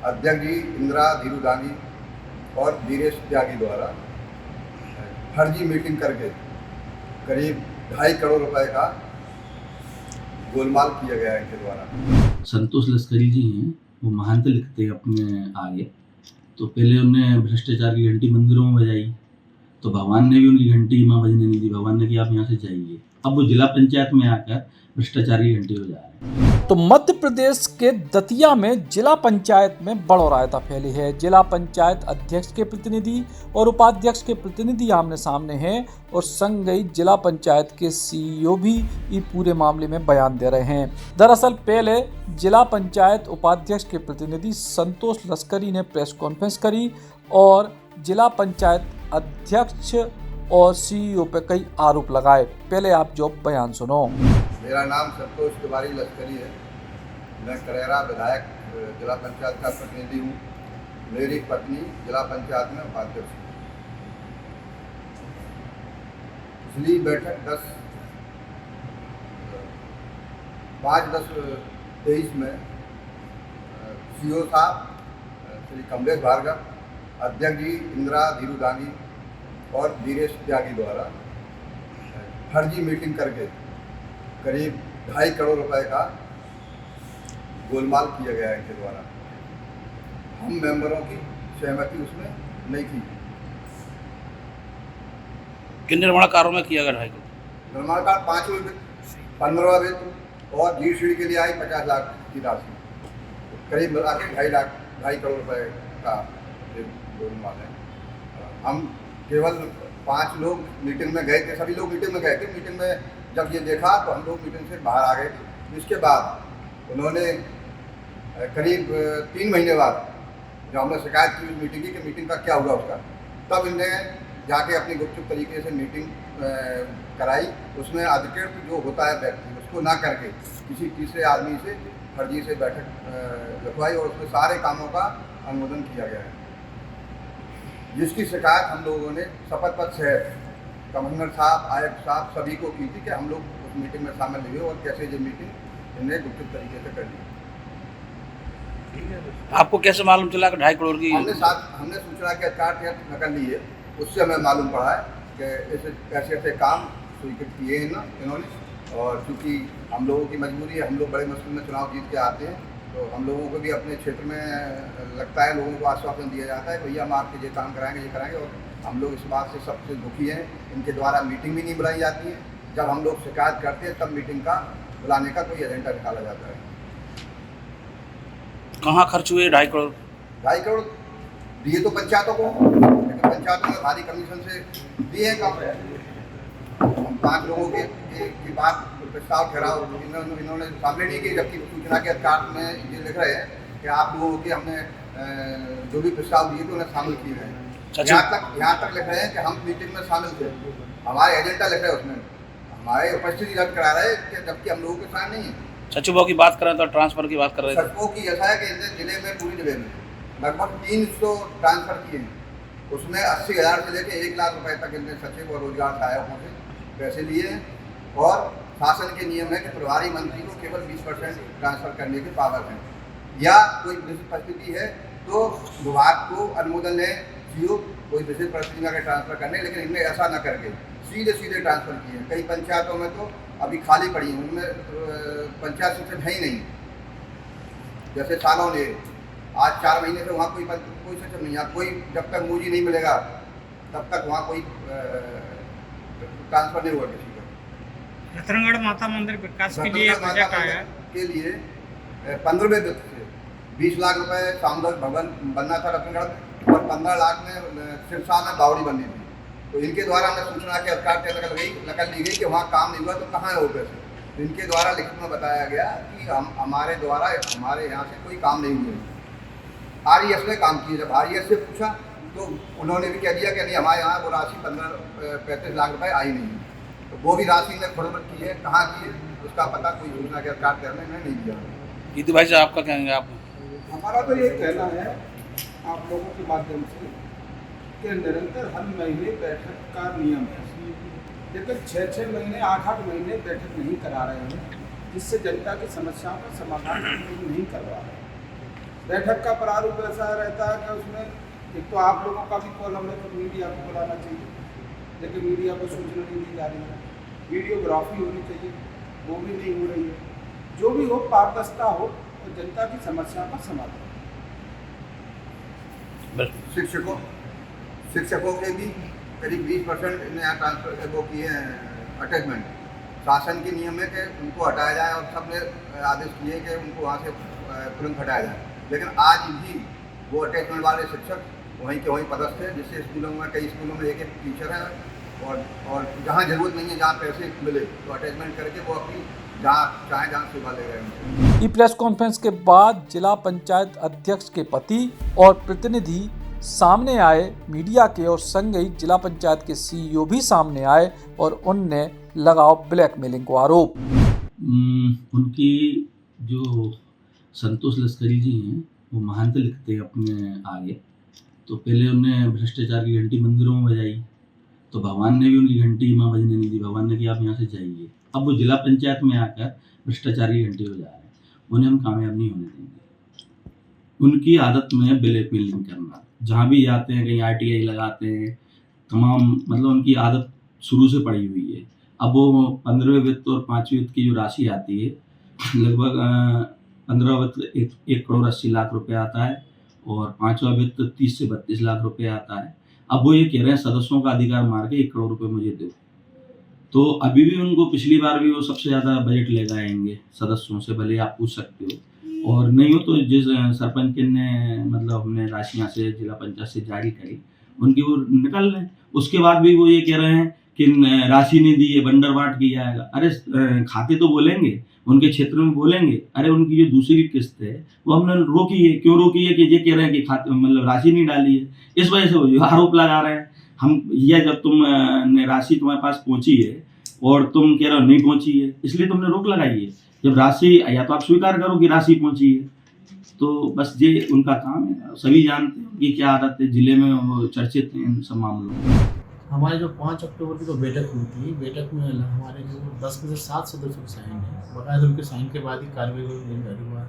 अध्यक्ष जी इंदिरा धीरू गांधी और वीरेश त्यागी द्वारा फर्जी मीटिंग करके करीब 2.5 करोड़ रुपए का गोलमाल किया गया है इनके द्वारा। संतोष लस्करी जी हैं, वो महांत लिखते हैं अपने आगे। तो पहले उन्होंने भ्रष्टाचार की घंटी मंदिरों में बजाई, तो भगवान ने भी उनकी घंटी मां बजने नहीं दी। भगवान ने कि आप यहाँ से जाइए। अब वो जिला पंचायत में आकर भ्रष्टाचार की घंटी बजा रहे हैं। तो मध्य प्रदेश के दतिया में जिला पंचायत में बड़ौरायता फैली है। जिला पंचायत अध्यक्ष के प्रतिनिधि और उपाध्यक्ष के प्रतिनिधि आमने सामने हैं और संग ही जिला पंचायत के सीईओ भी इस पूरे मामले में बयान दे रहे हैं। दरअसल पहले जिला पंचायत उपाध्यक्ष के प्रतिनिधि संतोष लस्करी ने प्रेस कॉन्फ्रेंस करी और जिला पंचायत अध्यक्ष और सीईओ पे कई आरोप लगाए। पहले आप जो बयान सुनो। मेरा नाम संतोष तिवारी लस्करी है। मैं करेरा विधायक जिला पंचायत का प्रतिनिधि हूँ। मेरी पत्नी जिला पंचायत में उपाध्यक्ष है। पिछली बैठक 5/10/23 में सीईओ साहब श्री कमलेश भार्गव, अध्यक्ष जी इंदिरा धीरू गांधी और वीरेश त्यागी द्वारा फर्जी मीटिंग करके करीब 2.5 करोड़ रुपए का गोलमाल किया गया है इनके द्वारा। हम मेंबरों की सहमति उसमें नहीं थी। किन निर्माण कार्यों में किया गया 2.5 करोड़? निर्माण कार्य 5वें वित्त, 15वां वित्त और जीसीडी के लिए आई 50 लाख की राशि, करीब मिला के 2.5 करोड़ रुपए का गोलमाल है। हम केवल 5 लोग मीटिंग में गए थे। सभी लोग मीटिंग में गए थे। मीटिंग में जब ये देखा तो हम लोग मीटिंग से बाहर आ गए थे। इसके बाद उन्होंने करीब 3 महीने बाद जब हमने शिकायत की उस मीटिंग की कि मीटिंग का क्या हुआ उसका, तब इनने जाके अपनी गुपचुप तरीके से मीटिंग कराई। उसमें अधिकृत जो होता है व्यक्ति उसको ना करके किसी तीसरे आदमी से फर्जी से बैठक लिखवाई और उसमें सारे कामों का अनुमोदन किया गया है, जिसकी शिकायत हम लोगों ने शपथ पत्र से कमिश्नर साहब, आयुक्त साहब सभी को की थी कि हम लोग उस मीटिंग में शामिल हुए और कैसे ये मीटिंग इन्हें गुप्त तरीके से कर ली। आपको कैसे मालूम चला कि 2.5 करोड़ की? हमने सूचना के अधिकार के तहत नकल ली है। उससे हमें मालूम पड़ा है कि ऐसे ऐसे काम स्वीकृत किए हैं ना इन्होंने। और चूँकि हम लोगों की मजबूरी है, हम लोग बड़े मुश्किल में चुनाव जीत के आते हैं, तो हम लोगों को भी अपने क्षेत्र में लगता है, लोगों को आश्वासन दिया जाता है भैया हम आपके ये काम कराएंगे, ये कराएंगे। और हम लोग इस बात से सबसे दुखी हैं। इनके द्वारा मीटिंग भी नहीं बुलाई जाती है। जब हम लोग शिकायत करते हैं तब मीटिंग का बुलाने का कोई एजेंडा निकाला जाता है। कहाँ खर्च हुए 2.5 करोड़? 2.5 करोड़ दिए तो पंचायतों को, लेकिन पंचायतों में भारी कमीशन से दिए हैं कम। हम 5 लोगों की बात प्रस्ताव ठहराव इन्होंने सामने नहीं की, जबकि सूचना के अधिकार में ये लिख रहे हैं कि आप लोगों के हमने जो भी प्रस्ताव दिए थे उन्हें शामिल किए गए हैं। यहाँ तक लिख रहे हैं कि हम मीटिंग में शामिल थे, हमारे एजेंडा लिख रहे हैं उसमें हमारे उपस्थिति रद्द करा रहे हैं, जबकि हम लोगों के साथ नहीं है। सचिवों की बात करें तो ट्रांसफर की बात कर रहे थे। सचिवों की ऐसा है कि इस जिले में पूरी जिले में लगभग 300 ट्रांसफर किए हैं। उसमें 80,000 से लेकर 1 लाख रुपए तक इनने सचिव और रोजगार सहायकों से पैसे लिए हैं। और शासन के नियम है कि प्रभारी मंत्री को केवल 20% ट्रांसफर करने के पावर हैं, या कोई विशिष्ट परिस्थिति है तो विभाग को अनुमोदन है सीईओ कोई विशिष्ट परिस्थिति में ट्रांसफर करने, लेकिन इनने ऐसा न करके सीधे ट्रांसफर किए हैं। कई पंचायतों में तो अभी खाली पड़ी हैं, उनमें पंचायत सचिव है ही नहीं। जैसे सालों ने आज 4 महीने से वहाँ कोई सचिव नहीं है। कोई जब तक मुझे नहीं मिलेगा तब तक वहाँ कोई ट्रांसफर नहीं हुआ किसी का। रतनगढ़ माता मंदिर विकास के लिए बजट आया के लिए 15वें वित्त से 20 लाख रुपए सामुदायिक भवन बनना था रतनगढ़ में, और 15 लाख में सिरसा में बावड़ी बननी थी। तो इनके द्वारा हमें सूचना के अधिकार के नकल ली गई कि वहाँ काम नहीं हुआ तो कहाँ है वो पैसे। तो इनके द्वारा लिखित में बताया गया कि हमारे द्वारा हमारे यहाँ से कोई काम नहीं हुए। RES ने काम किया। जब RES से पूछा तो उन्होंने भी कह दिया कि नहीं हमारे यहाँ वो राशि 35 लाख रुपए आई नहीं है। तो वो भी राशि ने खुरदुर की है, कहाँ की है उसका पता कोई सूचना के अधिकार करने में नहीं दिया। गीतू भाई साहब आपका कहेंगे? आप हमारा तो ये कहना है आप लोगों के माध्यम से कि निरंतर हर महीने बैठक का नियम है, लेकिन 6-6 महीने 8-8 महीने बैठक नहीं करा रहे हैं, जिससे जनता की समस्याओं का समाधान नहीं करवा रहे हैं। बैठक का प्रारूप ऐसा रहता है कि उसमें एक तो आप लोगों का भी कॉलम है तो मीडिया को बुलाना चाहिए, लेकिन मीडिया को सूचना नहीं दी जा रही है। वीडियोग्राफी होनी चाहिए, वो भी नहीं हो रही है। जो भी हो पारदर्शिता हो तो जनता की समस्या का समाधान। शिक्षकों के भी करीब 20% नया ट्रांसफर वो किए हैं अटैचमेंट। शासन के नियम है कि उनको हटाया जाए और सबने आदेश किए कि उनको वहाँ से तुरंत हटाया जाए, लेकिन आज भी वो अटैचमेंट वाले शिक्षक वहीं के वहीं पदस्थ है, जिससे स्कूलों में कई स्कूलों में एक टीचर है और जहाँ ज़रूरत नहीं है, जहाँ पैसे मिले तो अटैचमेंट करके वो अपनी जहाँ सेवा ले रहे हैं। ई प्रेस कॉन्फ्रेंस के बाद जिला पंचायत अध्यक्ष के पति और प्रतिनिधि सामने आए मीडिया के, और संग ही जिला पंचायत के सीईओ भी सामने आए और उनने लगाओ ब्लैकमेलिंग को आरोप। उनकी जो संतोष लश्करी जी हैं वो महांत लिखते हैं अपने आगे, तो पहले उन्हें भ्रष्टाचार की घंटी मंदिरों में बजाई, तो भगवान ने भी उनकी घंटी मां बजने नहीं दी। भगवान ने कि आप यहाँ से जाइए। अब वो जिला पंचायत में आकर भ्रष्टाचार की घंटी बजा रहे हैं, उन्हें हम कामयाब नहीं होने देंगे। उनकी आदत में ब्लैकमेलिंग करना, जहाँ भी जाते हैं कहीं RTI लगाते हैं, तमाम मतलब उनकी आदत शुरू से पड़ी हुई है। अब वो 15वें वित्त और 5वें वित्त की जो राशि आती है, लगभग 15वां वित्त 1 करोड़ 80 लाख रुपए आता है और 5वां वित्त 30 से 32 लाख रुपए आता है। अब वो ये कह रहे हैं सदस्यों का अधिकार मार के 1 करोड़ रुपए मुझे दो। तो अभी भी उनको पिछली बार भी वो सबसे ज़्यादा बजट ले आएंगे सदस्यों से, भले आप पूछ सकते हो, और नहीं हो तो जिस सरपंच ने मतलब हमने राशियाँ से जिला पंचायत से जारी करी उनकी वो निकल लें। उसके बाद भी वो ये कह रहे हैं कि राशि नहीं दी है, बंडर बांट किया जाएगा। अरे खाते तो बोलेंगे, उनके क्षेत्र में बोलेंगे। अरे उनकी जो दूसरी किस्त है वो हमने रोकी है। क्यों रोकी है? कि ये कह रहे हैं कि खाते मतलब राशि नहीं डाली है, इस वजह से वो जो आरोप लगा रहे हैं। हम ये जब तुम राशि तुम्हारे पास पहुंची है और तुम कह रहे हो नहीं पहुंची है, इसलिए तुमने रोक लगाई है। जब राशि या तो आप स्वीकार करो कि राशि पहुंची है, तो बस ये उनका काम है। सभी जानते हैं कि क्या आदत है, जिले में वो चर्चित हैं इन सब मामलों में। हमारे जो 5 अक्टूबर की जो बैठक हुई थी, बैठक में हमारे जो 10 में से 7 सदस्यों के साइन है, बाकायदा उनके साइन के बाद ही कार्रवाई जारी हुआ है।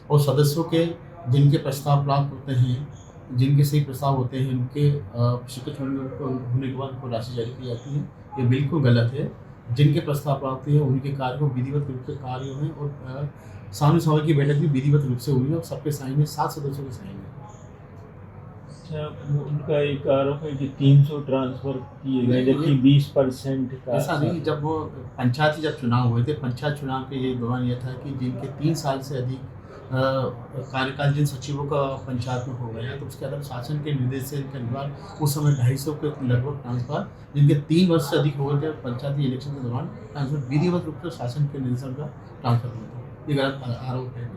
और सदस्यों के जिनके प्रस्ताव प्राप्त होते हैं, जिनके सही प्रस्ताव होते हैं, उनके शिक्षक होने के बाद उनको राशि जारी की जाती है। ये बिल्कुल गलत है। जिनके प्रस्ताव प्राप्त हुए उनके कार्य को विधिवत रूप से कार्य हुए और सामने सभा की बैठक भी विधिवत रूप से हुई है और सबके साइन है, 7 सदस्यों के साइन है। अच्छा, उनका एक आरोप है कि 300 ट्रांसफर किए गए, जबकि 20% का ऐसा नहीं। जब वो पंचायती जब चुनाव हुए थे, पंचायत चुनाव के ये दौरान यह था कि जिनके 3 साल से अधिक कार्यकाल जिन सचिवों का पंचायत में हो गया, तो उसके अलावा शासन के निर्देश से इनके अनुसार उस समय 250 के लगभग ट्रांसफर जिनके 3 वर्ष से अधिक हो गए थे पंचायती इलेक्शन के दौरान ट्रांसफर विधिवत रूप से शासन के निर्देशन का ट्रांसफर हुआ था। ये गलत आरोप है।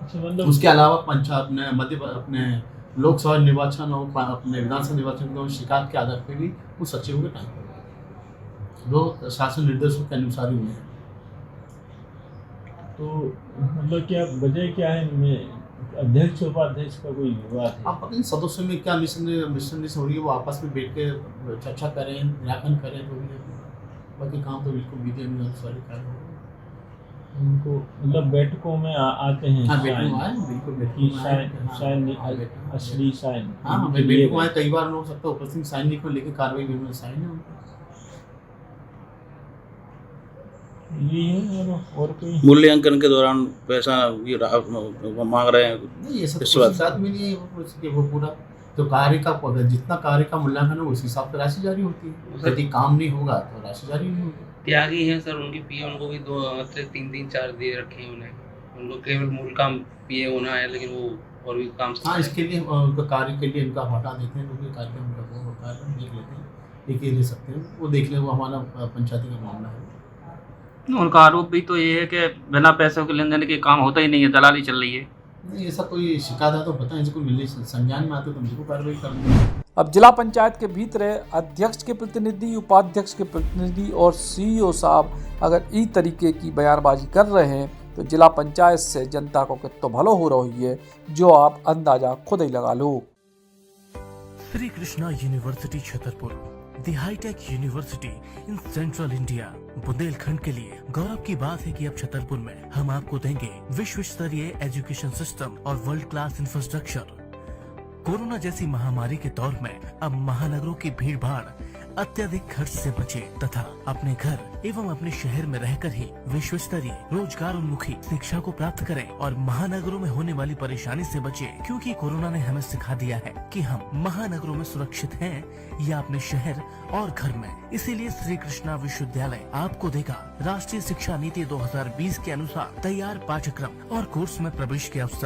अच्छा, मतलब उसके अलावा पंचायत ने मध्य अपने लोकसभा निर्वाचन और अपने विधानसभा निर्वाचन के शिकायत के आधार पर भी उस सचिवों के ट्रांसफर जो शासन निर्देशों के अनुसार ही हुए हैं। तो मतलब क्या वजह क्या है इनमें? अध्यक्ष उपाध्यक्ष का कोई विवाद है? आप पता नहीं सदस्यों में क्या मिसअंडरस्टैंडिंग हो रही है, वो आपस में बैठ के चर्चा करें, निराकरण करें, तो भी बाकी काम तो बिल्कुल विधि अनुसार कार्य होगा। उनको मतलब बैठकों में आते हैं? हाँ, बैठकों में आए, बिल्कुल बैठकों में आए, असली साइन। हाँ, बैठकों में कई बार हो सकता है उपस्थित साइन नहीं कर, लेकिन कार्रवाई में साइन है उनका। ये है और कोई मूल्यांकन के दौरान पैसा ये मांग रहे हैं? नहीं, ये सब इस बात साथ में नहीं है। वो पूरा तो कार्य का जितना कार्य का मूल्यांकन हो उस हिसाब से राशि जारी होती है। यदि काम नहीं होगा तो राशि जारी नहीं होगी। त्यागी हैं सर, उनकी पीए उनको भी 2 3 4 दे रखे हैं उन्हें। उनको केवल मूल काम पीए होना है, लेकिन वो और भी काम। हाँ, इसके लिए उनका कार्य के लिए उनका हटा देते हैं, क्योंकि कार्य उनका वो कार्य देख लेते हैं, एक ही ले सकते हैं, वो देख ले, वो हमारा पंचायती का मामला है। उनका आरोप भी तो ये है कि बिना पैसों के लेन देन के काम होता ही नहीं है, दलाली चल रही है। नहीं, ऐसा कोई शिकायत है तो बताएं, इसको मिलने संज्ञान में आते तो हमको कार्रवाई करनी। अब जिला पंचायत के भीतर अध्यक्ष के प्रतिनिधि, उपाध्यक्ष के प्रतिनिधि और सीईओ साहब अगर इस तरीके की बयानबाजी कर रहे हैं तो जिला पंचायत से जनता को कितना भलो हो रही है, जो आप अंदाजा खुद ही लगा लो। Shri Krishna university Chhatarpur the hitech university in central India. Bundelkhand के लिए गौरव की बात है कि अब छतरपुर में हम आपको देंगे विश्व स्तरीय एजुकेशन सिस्टम और वर्ल्ड क्लास इंफ्रास्ट्रक्चर। कोरोना जैसी महामारी के दौर में अब महानगरों की भीड़ भाड़ अत्यधिक खर्च से बचे तथा अपने घर एवं अपने शहर में रहकर ही विश्व स्तरीय रोजगार उन्मुखी शिक्षा को प्राप्त करें और महानगरों में होने वाली परेशानी से बचे, क्योंकि कोरोना ने हमें सिखा दिया है कि हम महानगरों में सुरक्षित हैं या अपने शहर और घर में। इसीलिए श्री कृष्णा विश्वविद्यालय आपको देगा राष्ट्रीय शिक्षा नीति 2020 के अनुसार तैयार पाठ्यक्रम और कोर्स में प्रवेश के अवसर,